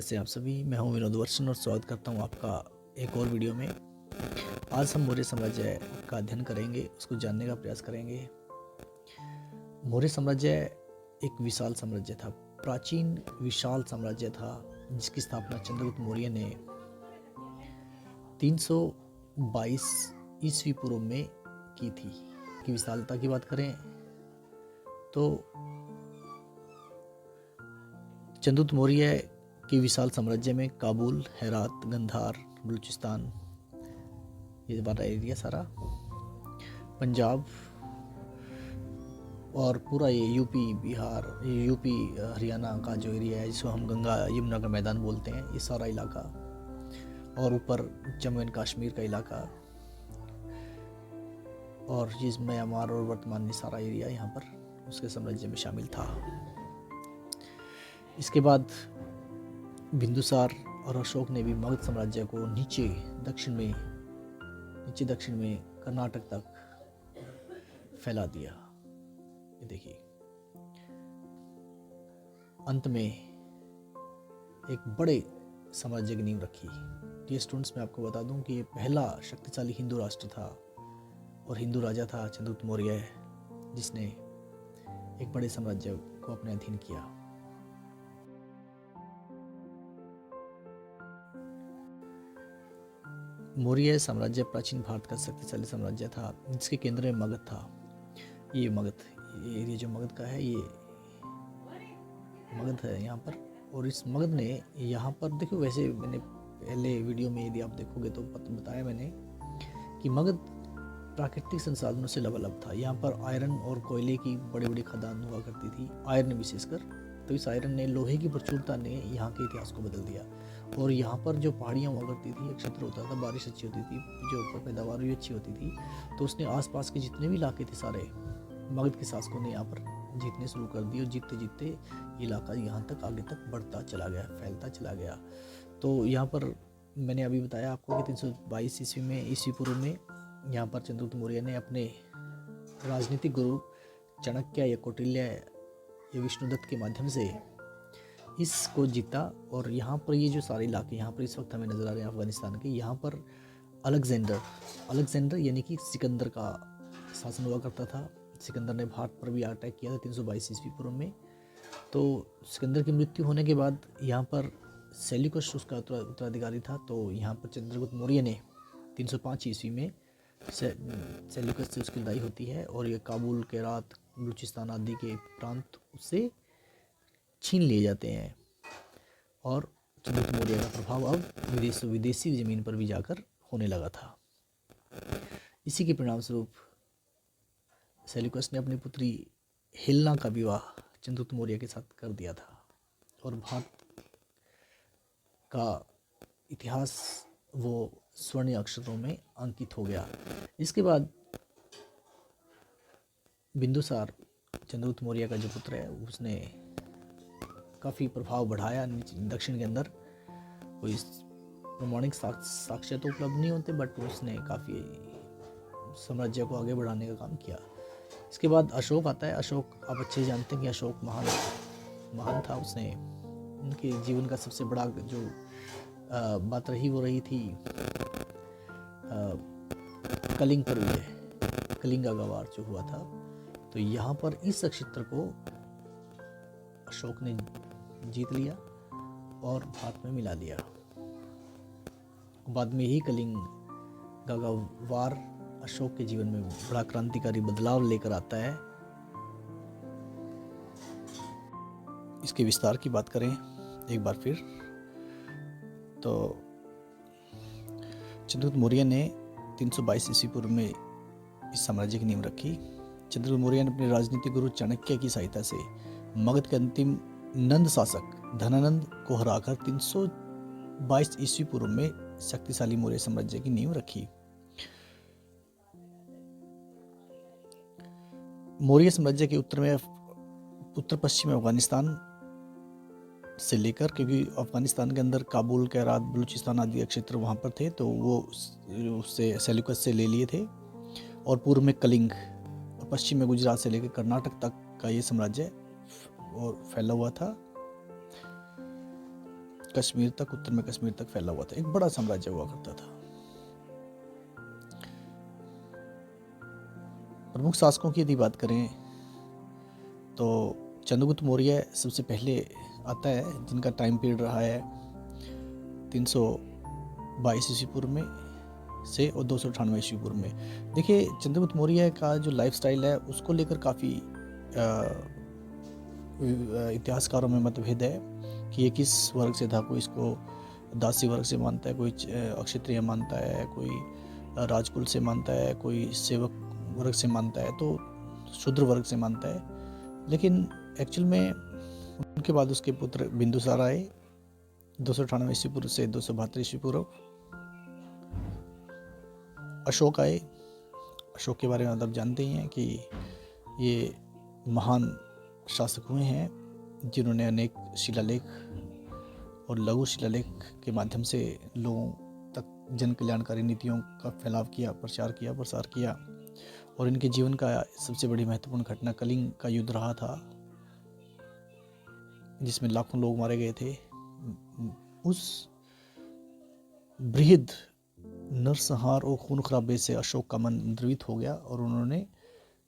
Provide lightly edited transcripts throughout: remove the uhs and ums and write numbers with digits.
कैसे हैं आप सभी। मैं हूं विनोद वर्षन और स्वागत करता हूं आपका एक और वीडियो में। आज हम मौर्य साम्राज्य का अध्ययन करेंगे, उसको जानने का प्रयास करेंगे। मौर्य साम्राज्य एक विशाल साम्राज्य था, प्राचीन विशाल साम्राज्य था, जिसकी स्थापना चंद्रगुप्त मौर्य ने 322 ईस्वी पूर्व में की थी। की विशालता की बात करें तो चंद्रगुप्त मौर्य की विशाल साम्राज्य में काबुल, हेरात, गंधार, बलूचिस्तान, ये वाला एरिया सारा, पंजाब और पूरा ये यूपी, बिहार, यूपी हरियाणा का जो एरिया है, जिसको हम गंगा यमुना का मैदान बोलते हैं, ये सारा इलाका, और ऊपर जम्मू एंड कश्मीर का इलाका, और जिस म्यांमार और वर्तमान में सारा एरिया यहाँ पर उसके साम्राज्य में शामिल था। इसके बाद बिंदुसार और अशोक ने भी मगध साम्राज्य को नीचे दक्षिण में कर्नाटक तक फैला दिया। ये देखिए, अंत में एक बड़े साम्राज्य की नींव रखी। ये स्टूडेंट्स, मैं आपको बता दूं कि ये पहला शक्तिशाली हिंदू राष्ट्र था और हिंदू राजा था चंद्रगुप्त मौर्य, जिसने एक बड़े साम्राज्य को अपने अधीन किया। मौर्य साम्राज्य प्राचीन भारत का शक्तिशाली साम्राज्य था, जिसके केंद्र में मगध था। ये एरिया जो मगध का है, ये मगध है यहाँ पर। और इस मगध ने यहाँ पर देखो, वैसे मैंने पहले वीडियो में यदि आप देखोगे तो बताया मैंने कि मगध प्राकृतिक संसाधनों से लबालब था। यहाँ पर आयरन और कोयले की बड़ी बड़ी खदान हुआ करती थी, आयरन विशेषकर। तो इस आयरन ने, लोहे की प्रचुरता ने यहाँ के इतिहास को बदल दिया। और यहाँ पर जो पहाड़ियाँ हुआ करती थी, एक क्षेत्र होता था, बारिश अच्छी होती थी, जो पैदावार भी अच्छी होती थी, तो उसने आसपास के जितने भी इलाके थे सारे मगध के शासकों ने यहाँ पर जीतने शुरू कर दिए। और जीतते जीतते इलाका यहाँ तक आगे तक बढ़ता चला गया, फैलता चला गया। तो यहाँ पर मैंने अभी बताया आपको कि 322 ईस्वी में, ईस्वी पूर्व में, यहाँ पर चंद्रगुप्त मौर्य ने अपने राजनीतिक गुरु चाणक्य या कौटिल्य या विष्णुदत्त के माध्यम से इसको जीता। और यहाँ पर ये जो सारे इलाके यहाँ पर इस वक्त हमें नजर आ रहे हैं अफगानिस्तान के, यहाँ पर अलेक्जेंडर यानी कि सिकंदर का शासन हुआ करता था। सिकंदर ने भारत पर भी अटैक किया था 322 ईस्वी पूर्व में। तो सिकंदर की मृत्यु होने के बाद यहाँ पर सेल्यूकस उसका उत्तराधिकारी था। तो यहाँ पर चंद्रगुप्त मौर्य ने 305 ईस्वी में सेल्यूकस से उसकी लड़ाई होती है, और ये काबुल, केरात, बलूचिस्तान आदि के प्रांत उससे छीन लिए जाते हैं। और चंद्रगुप्त मौर्य का प्रभाव अब विदेशी जमीन पर भी जाकर होने लगा था। इसी के परिणाम स्वरूप सेल्यूकस ने अपनी पुत्री हेलेना का विवाह चंद्रगुप्त मौर्य के साथ कर दिया था, और भारत का इतिहास वो स्वर्ण अक्षरों में अंकित हो गया। इसके बाद बिंदुसार, चंद्रगुप्त मौर्य का जो पुत्र है, उसने काफ़ी प्रभाव बढ़ाया दक्षिण के अंदर। कोई प्रमाणिक साक्ष्य तो उपलब्ध नहीं होते, बट उसने काफ़ी साम्राज्य को आगे बढ़ाने का काम किया। इसके बाद अशोक आता है। अशोक, आप अच्छे जानते हैं कि अशोक महान था। उसने, उनके जीवन का सबसे बड़ा जो बात रही वो रही थी कलिंग पर विजय, कलिंगा का वार जो हुआ था। तो यहाँ पर इस क्षेत्र को अशोक ने जीत लिया और भारत में मिला दिया। बाद में ही कलिंग का वार अशोक के जीवन में बड़ा क्रांतिकारी बदलाव लेकर आता है। इसके विस्तार की बात करें एक बार फिर, तो चंद्रगुप्त मौर्य ने 322 ईस्वी पूर्व में इस साम्राज्य की नींव रखी। चंद्रगुप्त मौर्य ने अपने राजनीतिक गुरु चाणक्य की सहायता से मगध के अंतिम नंद शासक धनानंद को हराकर 322 ईस्वी पूर्व में शक्तिशाली मौर्य साम्राज्य की नींव रखी। मौर्य साम्राज्य के उत्तर पश्चिम अफगानिस्तान से लेकर, क्योंकि अफगानिस्तान के अंदर काबुल, केरात, बलूचिस्तान आदि क्षेत्र वहाँ पर थे, तो वो उससे सेल्यूकस से ले लिए थे। और पूर्व में कलिंग, और पश्चिम में गुजरात से लेकर कर्नाटक तक का ये साम्राज्य और फैला हुआ था। कश्मीर तक, उत्तर में कश्मीर तक फैला हुआ था। एक बड़ा साम्राज्य हुआ करता था। प्रमुख शासकों की यदि बात करें तो चंद्रगुप्त मौर्य सबसे पहले आता है, जिनका टाइम पीरियड रहा है 322 ईस्वी पूर्व में से और 298 ईस्वी पूर्व में। देखिए, चंद्रगुप्त मौर्य का जो लाइफस्टाइल है उसको लेकर काफ़ी इतिहासकारों में मतभेद है कि ये किस वर्ग से था। कोई इसको दासी वर्ग से मानता है, कोई अक्षत्रिय मानता है, कोई राजकुल से मानता है, कोई सेवक वर्ग से मानता है, तो शूद्र वर्ग से मानता है। लेकिन एक्चुअल में उनके बाद उसके पुत्र बिंदुसार आए 298 ईस्वी पूर्व से 272 ईस्वी पूर्व। अशोक आए। अशोक के बारे में आप जानते ही हैं कि ये महान शासक हुए हैं जिन्होंने अनेक शिलालेख और लघु शिलालेख के माध्यम से लोगों तक जन कल्याणकारी नीतियों का फैलाव किया, प्रसार किया। और इनके जीवन का सबसे बड़ी महत्वपूर्ण घटना कलिंग का युद्ध रहा था, जिसमें लाखों लोग मारे गए थे। उस बृहद नरसंहार और खून खराबे से अशोक का मन द्रवित हो गया और उन्होंने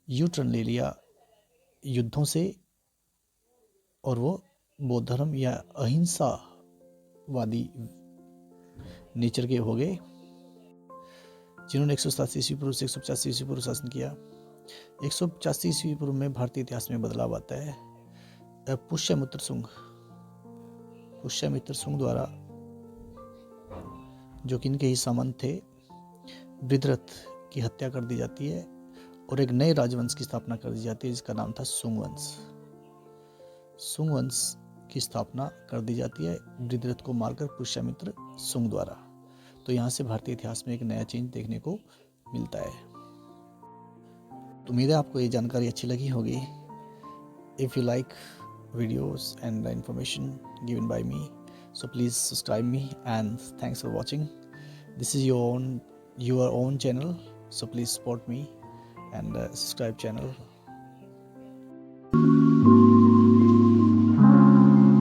यू टर्न ले लिया युद्धों से, और वो बौद्ध धर्म या अहिंसावादी नेचर के हो गए, जिन्होंने 187 ईस्वी पूर्व से 185 ईस्वी पूर्व शासन किया। 185 ईस्वी पूर्व में भारतीय इतिहास में बदलाव आता है। पुष्यमित्र सुंग द्वारा, जो कि इनके ही सामंत थे, वृद्धरथ की हत्या कर दी जाती है और एक नए राजवंश की स्थापना कर दी जाती है जिसका नाम था सुंग वंश की स्थापना कर दी जाती है वृद्धरथ को मारकर पुष्यमित्र सुंग द्वारा। तो यहाँ से भारतीय इतिहास में एक नया चेंज देखने को मिलता है। तो उम्मीद है आपको ये जानकारी अच्छी लगी होगी। If you like videos and the information given by me, so please subscribe me, and thanks for watching. This is your own channel, so please support me and subscribe channel.